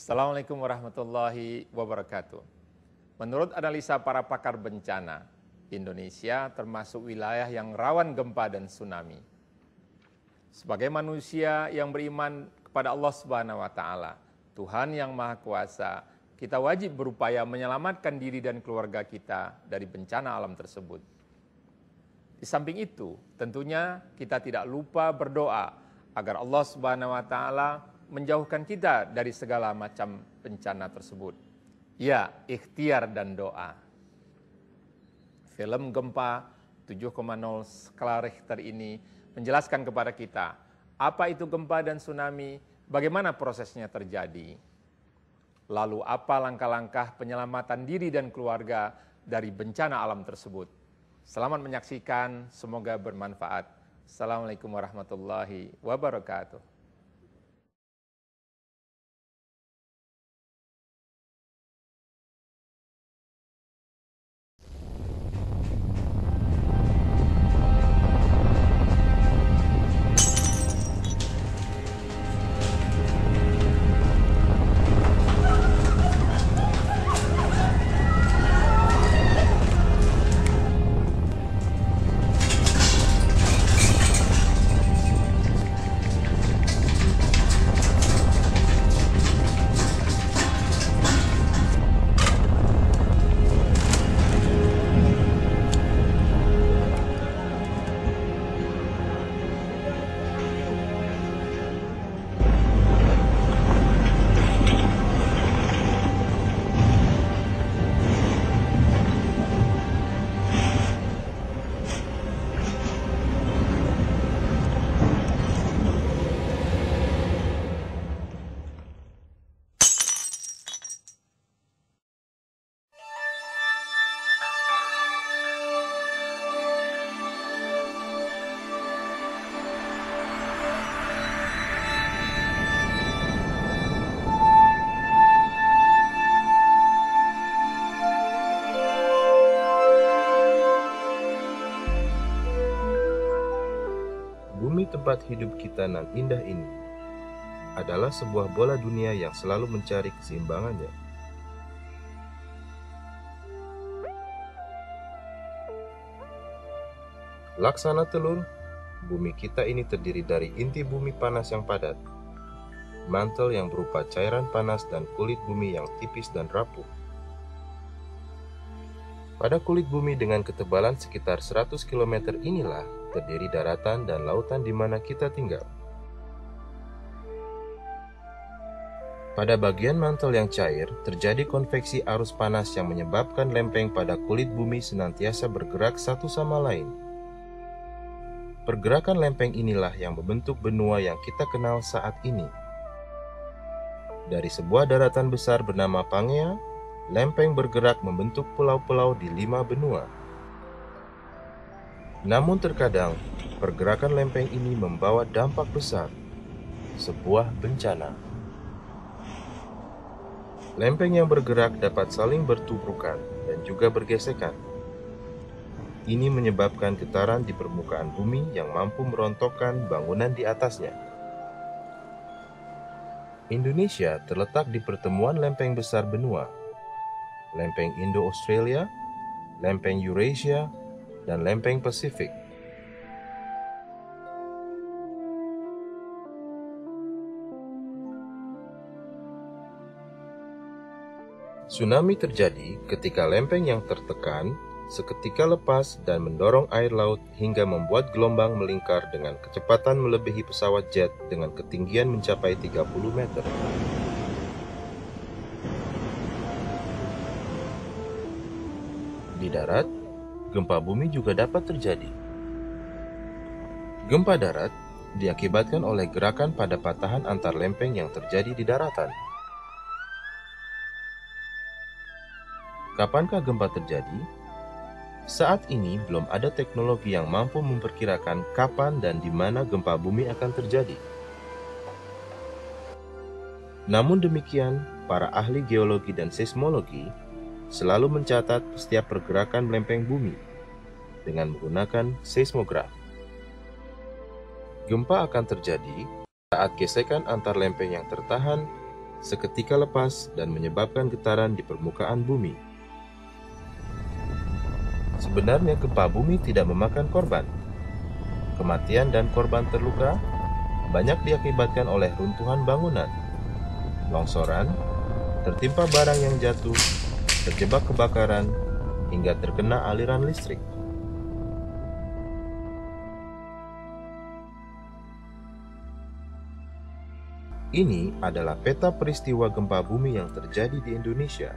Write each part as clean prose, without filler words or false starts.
Assalamualaikum warahmatullahi wabarakatuh. Menurut analisa para pakar bencana, Indonesia termasuk wilayah yang rawan gempa dan tsunami. Sebagai manusia yang beriman kepada Allah Subhanahu wa taala, Tuhan yang Maha Kuasa, kita wajib berupaya menyelamatkan diri dan keluarga kita dari bencana alam tersebut. Di samping itu, tentunya kita tidak lupa berdoa agar Allah Subhanahu wa taala menjauhkan kita dari segala macam bencana tersebut. Ya, ikhtiar dan doa. Film Gempa 7,0 skala Richter ini menjelaskan kepada kita apa itu gempa dan tsunami, bagaimana prosesnya terjadi. Lalu apa langkah-langkah penyelamatan diri dan keluarga dari bencana alam tersebut. Selamat menyaksikan, semoga bermanfaat. Assalamualaikum warahmatullahi wabarakatuh. Bumi tempat hidup kita nan indah ini adalah sebuah bola dunia yang selalu mencari keseimbangannya. Laksana telur, bumi kita ini terdiri dari inti bumi panas yang padat, mantel yang berupa cairan panas dan kulit bumi yang tipis dan rapuh. Pada kulit bumi dengan ketebalan sekitar 100 km inilah terdiri daratan dan lautan di mana kita tinggal. Pada bagian mantel yang cair, terjadi konveksi arus panas yang menyebabkan lempeng pada kulit bumi senantiasa bergerak satu sama lain. Pergerakan lempeng inilah yang membentuk benua yang kita kenal saat ini. Dari sebuah daratan besar bernama Pangea, lempeng bergerak membentuk pulau-pulau di 5 benua. Namun terkadang, pergerakan lempeng ini membawa dampak besar, sebuah bencana. Lempeng yang bergerak dapat saling bertubrukan dan juga bergesekan. Ini menyebabkan getaran di permukaan bumi yang mampu merontokkan bangunan di atasnya. Indonesia terletak di pertemuan lempeng besar benua, lempeng Indo-Australia, lempeng Eurasia, dan lempeng Pasifik. Tsunami terjadi ketika lempeng yang tertekan seketika lepas dan mendorong air laut hingga membuat gelombang melingkar dengan kecepatan melebihi pesawat jet dengan ketinggian mencapai 30 meter. Di darat, gempa bumi juga dapat terjadi. Gempa darat diakibatkan oleh gerakan pada patahan antar lempeng yang terjadi di daratan. Kapankah gempa terjadi? Saat ini belum ada teknologi yang mampu memperkirakan kapan dan di mana gempa bumi akan terjadi. Namun demikian, para ahli geologi dan seismologi selalu mencatat setiap pergerakan lempeng bumi dengan menggunakan seismograf. Gempa akan terjadi saat gesekan antar lempeng yang tertahan seketika lepas dan menyebabkan getaran di permukaan bumi. Sebenarnya gempa bumi tidak memakan korban. Kematian dan korban terluka banyak diakibatkan oleh runtuhan bangunan, longsoran, tertimpa barang yang jatuh, terjebak kebakaran, hingga terkena aliran listrik. Ini adalah peta peristiwa gempa bumi yang terjadi di Indonesia.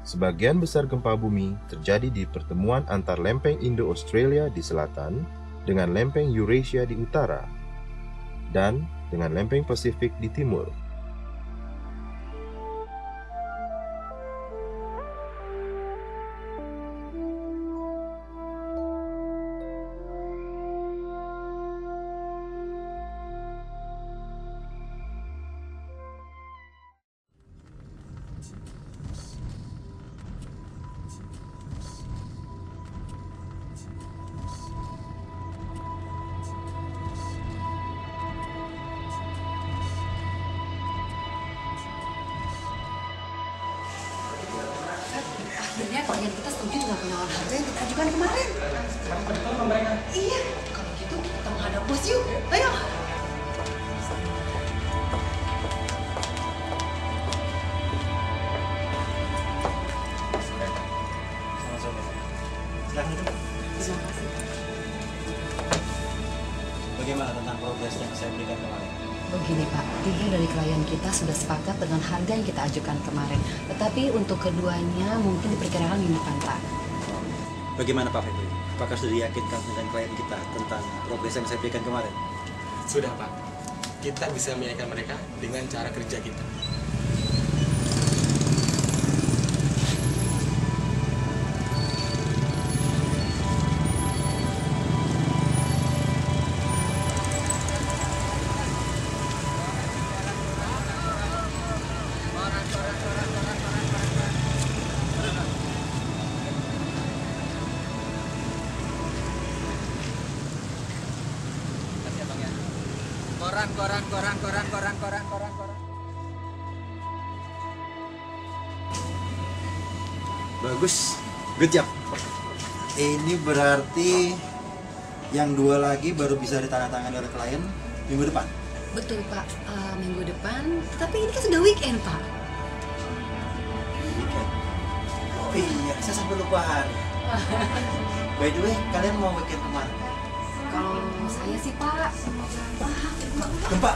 Sebagian besar gempa bumi terjadi di pertemuan antar lempeng Indo-Australia di selatan dengan lempeng Eurasia di utara, dan dengan lempeng Pasifik di timur. Akhirnya klien kita setuju dengan penawaran harga yang kita ajukan kemarin. Iya, kalau gitu kita menghadap bos yuk. Ayo. Silahkan duduk. Terima kasih. Bagaimana tentang progres yang saya berikan kemarin? Begini Pak, 3 dari klien kita sudah sepakat dengan harga yang kita ajukan kemarin. Tetapi untuk keduanya mungkin diperkirakan minggu depan Pak. Bagaimana Pak Febri? Apakah sudah diyakinkan dengan klien kita tentang progres yang saya berikan kemarin? Sudah Pak, kita bisa meyakinkan mereka dengan cara kerja kita. Koran. Bagus, good job. Ini berarti yang 2 lagi baru bisa ditandatangani oleh klien minggu depan. Betul Pak, minggu depan. Tapi ini kan sudah weekend Pak. Weekend. Oh iya, saya sampai lupa hari. By the way, kalian mau weekend kemana? Kalau saya sih Pak, Gempa.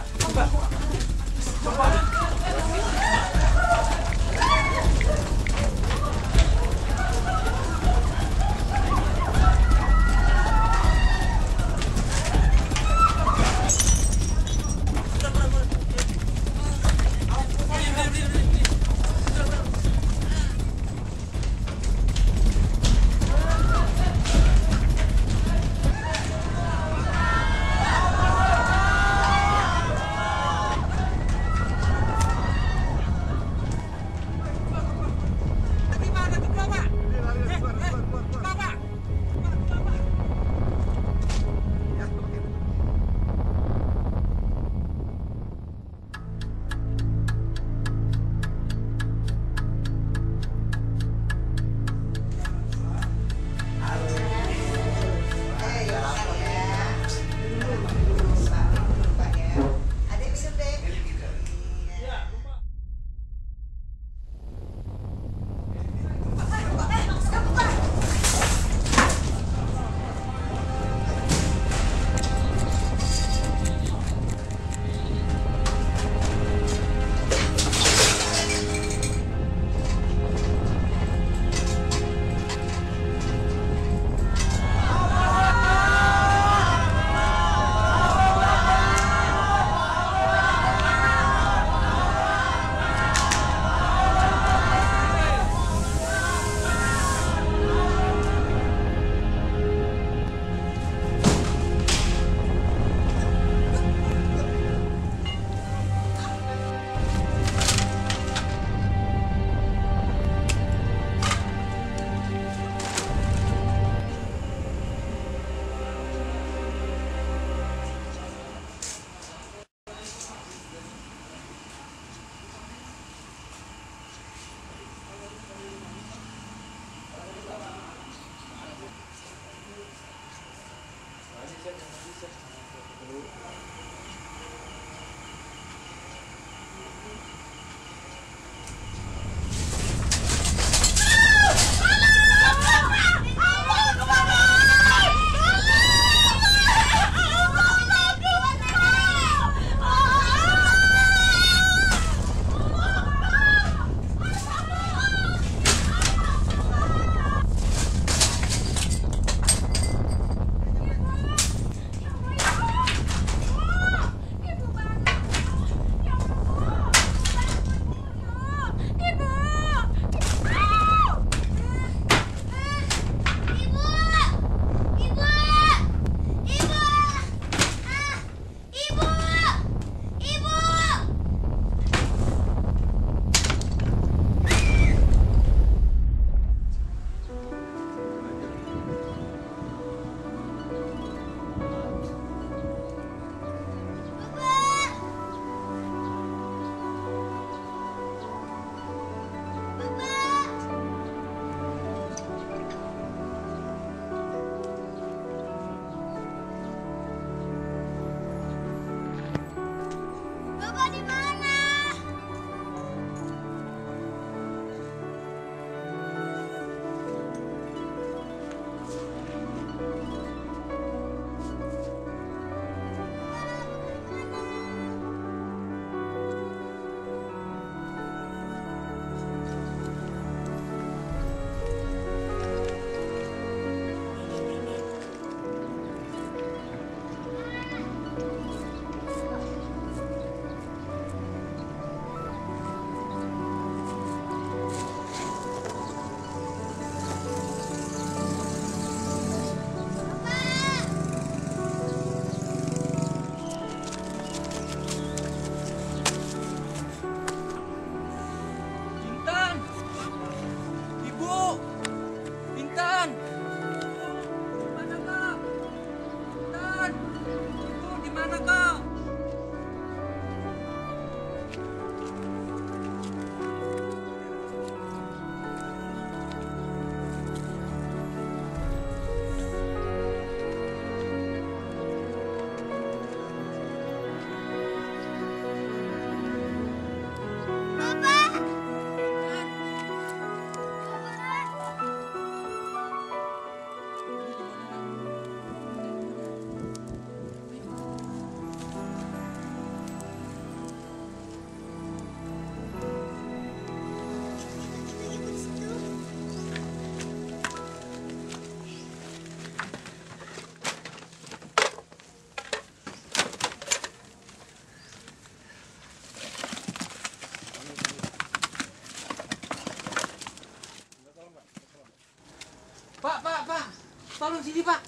tolong sini Pak.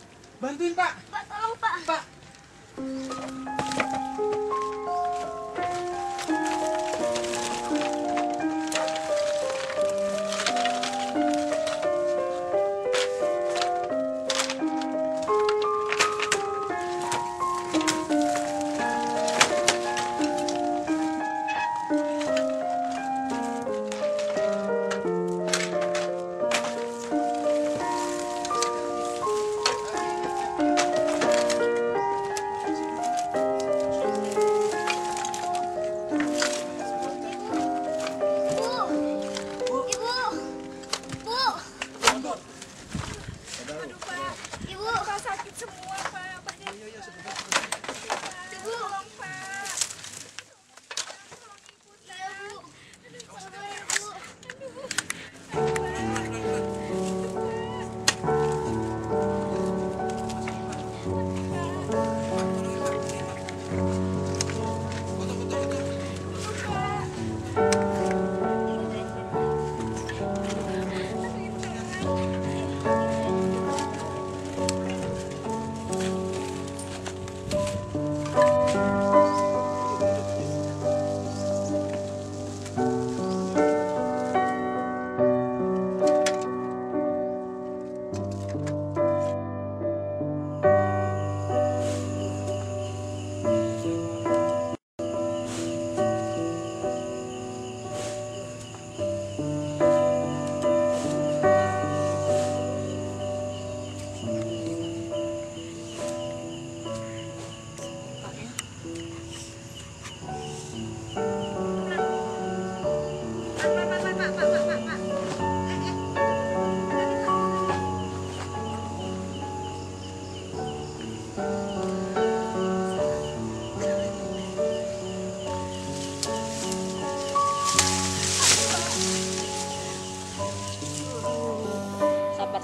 Bantuin Pak. Pak, tolong Pak. Pak.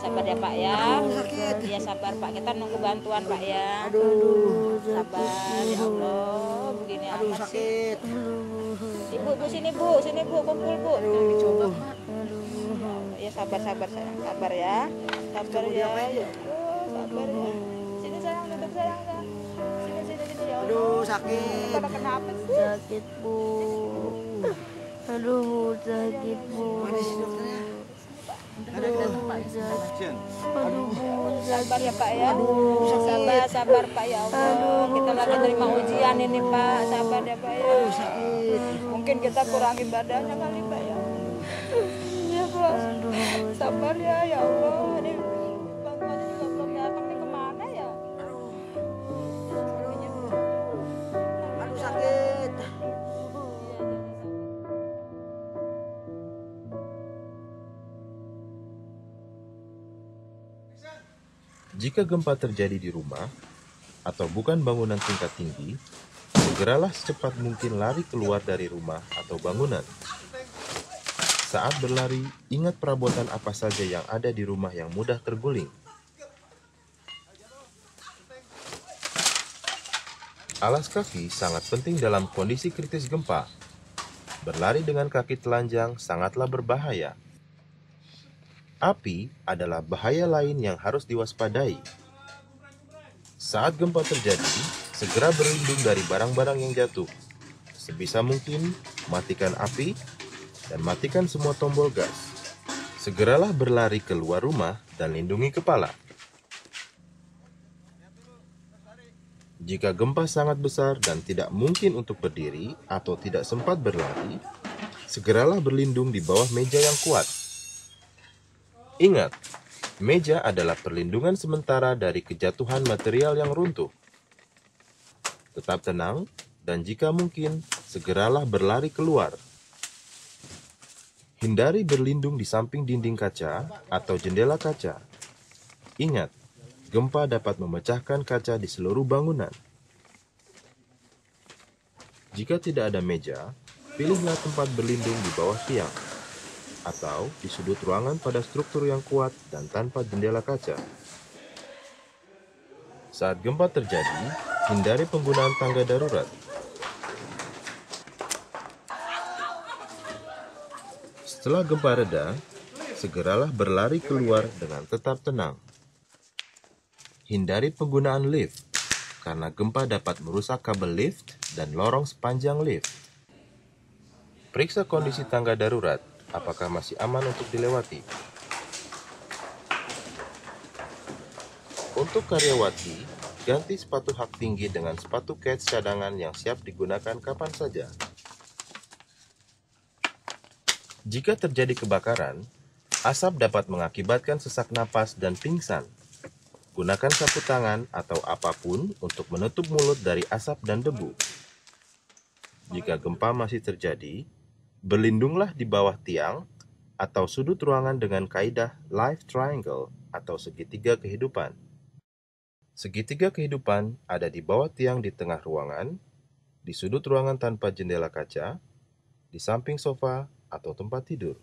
Sabar ya Pak ya. Iya sabar Pak, kita nunggu bantuan Pak ya. Sabar ya Allah, begini amat sih. Ibu sini Bu, kumpul Bu. Dicoba Mak. Ya sabar sayang, sabar ya. Sabar ya. Sabar ya. Sini sayang, duduk sayang. Sini ya Allah. Aduh sakit. Pada kenapa sih? Sakit Bu. Aduh sakit Bu. Mana sih dokternya? Aduh Bu. Sabar ya Pak ya. Sabar Pak ya Allah. Kita lagi terima ujian ini Pak. Sabar ya Pak ya. Mungkin kita kurangin badannya kali Pak ya. Iya Pak. Sabar ya Allah. Ini bantuannya juga belum datang nih, kemana ya? Aduh sakit. Jika gempa terjadi di rumah atau bukan bangunan tingkat tinggi, segeralah secepat mungkin lari keluar dari rumah atau bangunan. Saat berlari, ingat perabotan apa saja yang ada di rumah yang mudah terguling. Alas kaki sangat penting dalam kondisi kritis gempa. Berlari dengan kaki telanjang sangatlah berbahaya. Api adalah bahaya lain yang harus diwaspadai. Saat gempa terjadi, segera berlindung dari barang-barang yang jatuh. Sebisa mungkin, matikan api dan matikan semua tombol gas. Segeralah berlari keluar rumah dan lindungi kepala. Jika gempa sangat besar dan tidak mungkin untuk berdiri atau tidak sempat berlari, segeralah berlindung di bawah meja yang kuat. Ingat, meja adalah perlindungan sementara dari kejatuhan material yang runtuh. Tetap tenang, dan jika mungkin, segeralah berlari keluar. Hindari berlindung di samping dinding kaca atau jendela kaca. Ingat, gempa dapat memecahkan kaca di seluruh bangunan. Jika tidak ada meja, pilihlah tempat berlindung di bawah tiang atau di sudut ruangan pada struktur yang kuat dan tanpa jendela kaca. Saat gempa terjadi, hindari penggunaan tangga darurat. Setelah gempa reda, segeralah berlari keluar dengan tetap tenang. Hindari penggunaan lift, karena gempa dapat merusak kabel lift dan lorong sepanjang lift. Periksa kondisi tangga darurat, apakah masih aman untuk dilewati. Untuk karyawati, ganti sepatu hak tinggi dengan sepatu kets cadangan yang siap digunakan kapan saja. Jika terjadi kebakaran, asap dapat mengakibatkan sesak napas dan pingsan. Gunakan sapu tangan atau apapun untuk menutup mulut dari asap dan debu. Jika gempa masih terjadi, berlindunglah di bawah tiang atau sudut ruangan dengan kaidah life triangle atau segitiga kehidupan. Segitiga kehidupan ada di bawah tiang di tengah ruangan, di sudut ruangan tanpa jendela kaca, di samping sofa atau tempat tidur.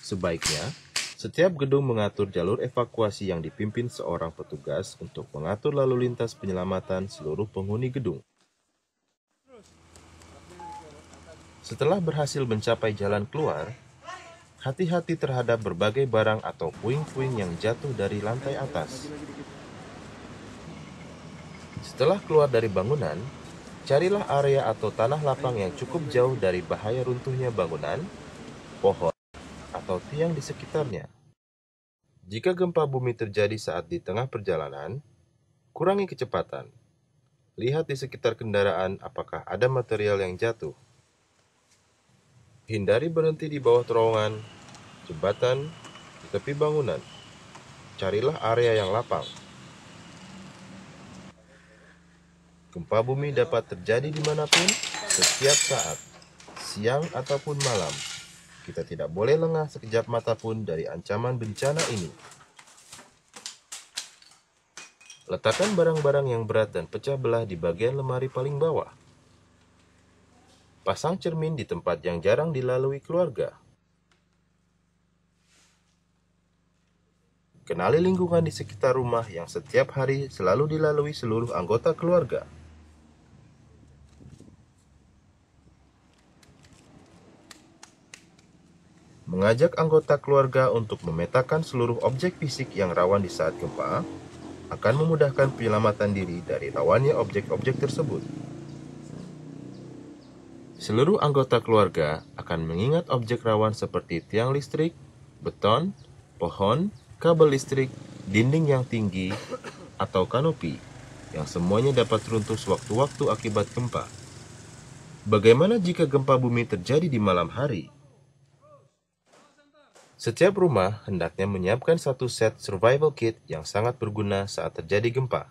Sebaiknya, setiap gedung mengatur jalur evakuasi yang dipimpin seorang petugas untuk mengatur lalu lintas penyelamatan seluruh penghuni gedung. Setelah berhasil mencapai jalan keluar, hati-hati terhadap berbagai barang atau puing-puing yang jatuh dari lantai atas. Setelah keluar dari bangunan, carilah area atau tanah lapang yang cukup jauh dari bahaya runtuhnya bangunan, pohon, atau tiang di sekitarnya. Jika gempa bumi terjadi saat di tengah perjalanan, kurangi kecepatan. Lihat di sekitar kendaraan apakah ada material yang jatuh. Hindari berhenti di bawah terowongan, jembatan, di tepi bangunan. Carilah area yang lapang. Gempa bumi dapat terjadi dimanapun, setiap saat, siang ataupun malam. Kita tidak boleh lengah sekejap mata pun dari ancaman bencana ini. Letakkan barang-barang yang berat dan pecah belah di bagian lemari paling bawah. Pasang cermin di tempat yang jarang dilalui keluarga. Kenali lingkungan di sekitar rumah yang setiap hari selalu dilalui seluruh anggota keluarga. Mengajak anggota keluarga untuk memetakan seluruh objek fisik yang rawan di saat gempa akan memudahkan penyelamatan diri dari rawannya objek-objek tersebut. Seluruh anggota keluarga akan mengingat objek rawan seperti tiang listrik, beton, pohon, kabel listrik, dinding yang tinggi, atau kanopi, yang semuanya dapat runtuh sewaktu-waktu akibat gempa. Bagaimana jika gempa bumi terjadi di malam hari? Setiap rumah hendaknya menyiapkan satu set survival kit yang sangat berguna saat terjadi gempa.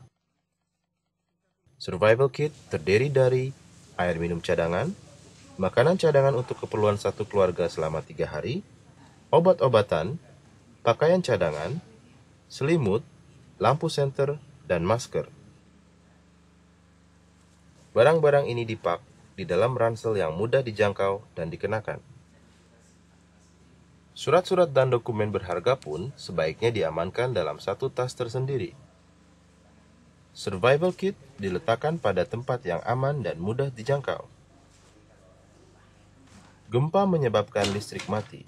Survival kit terdiri dari air minum cadangan, makanan cadangan untuk keperluan satu keluarga selama 3 hari, obat-obatan, pakaian cadangan, selimut, lampu senter, dan masker. Barang-barang ini dipak di dalam ransel yang mudah dijangkau dan dikenakan. Surat-surat dan dokumen berharga pun sebaiknya diamankan dalam satu tas tersendiri. Survival kit diletakkan pada tempat yang aman dan mudah dijangkau. Gempa menyebabkan listrik mati.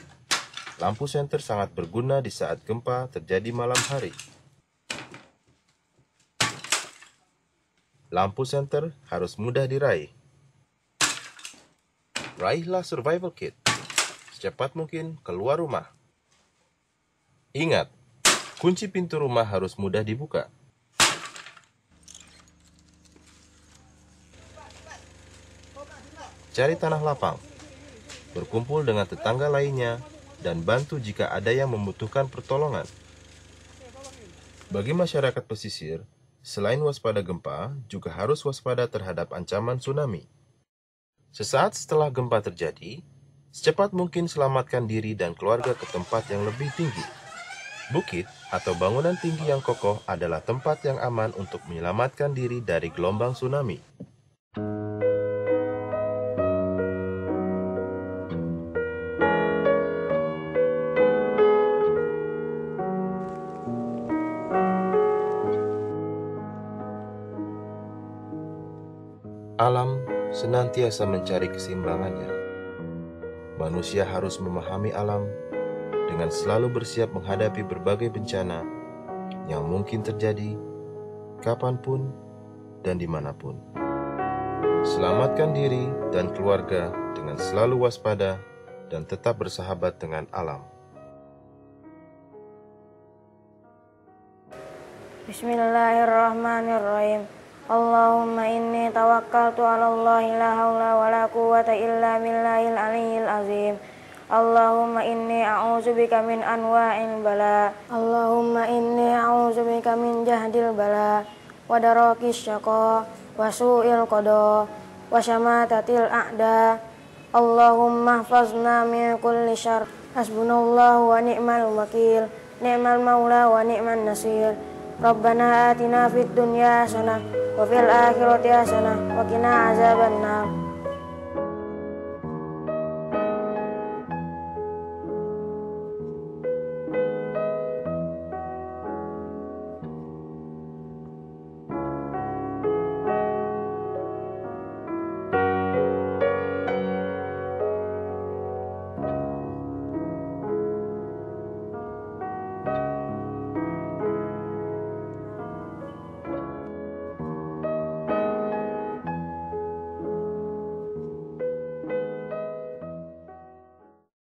Lampu senter sangat berguna di saat gempa terjadi malam hari. Lampu senter harus mudah diraih. Raihlah survival kit. Secepat mungkin keluar rumah. Ingat, kunci pintu rumah harus mudah dibuka. Cari tanah lapang. Berkumpul dengan tetangga lainnya dan bantu jika ada yang membutuhkan pertolongan. Bagi masyarakat pesisir, selain waspada gempa, juga harus waspada terhadap ancaman tsunami. Sesaat setelah gempa terjadi, secepat mungkin selamatkan diri dan keluarga ke tempat yang lebih tinggi. Bukit atau bangunan tinggi yang kokoh adalah tempat yang aman untuk menyelamatkan diri dari gelombang tsunami. Alam senantiasa mencari keseimbangannya. Manusia harus memahami alam dengan selalu bersiap menghadapi berbagai bencana yang mungkin terjadi kapanpun dan dimanapun. Selamatkan diri dan keluarga dengan selalu waspada dan tetap bersahabat dengan alam. Bismillahirrahmanirrahim. Allahumma inni tawakkaltu ala Allahi la hawla wa la quwwata illa billahil aliyyil azim. Allahumma inni a'udzubika min anwa'il bala. Allahumma inni a'udzubika min jahdil bala wa darakis syaqa wa su'il qada wa syamatatil a'da. Allahumma hfazna min kulli syarr. Hasbunallahu wa ni'mal wakil. Ni'mal maula wa ni'man nasir. Rabbana atina fid dunya hasanah wa fil akhirati hasanah wa qina azabannar.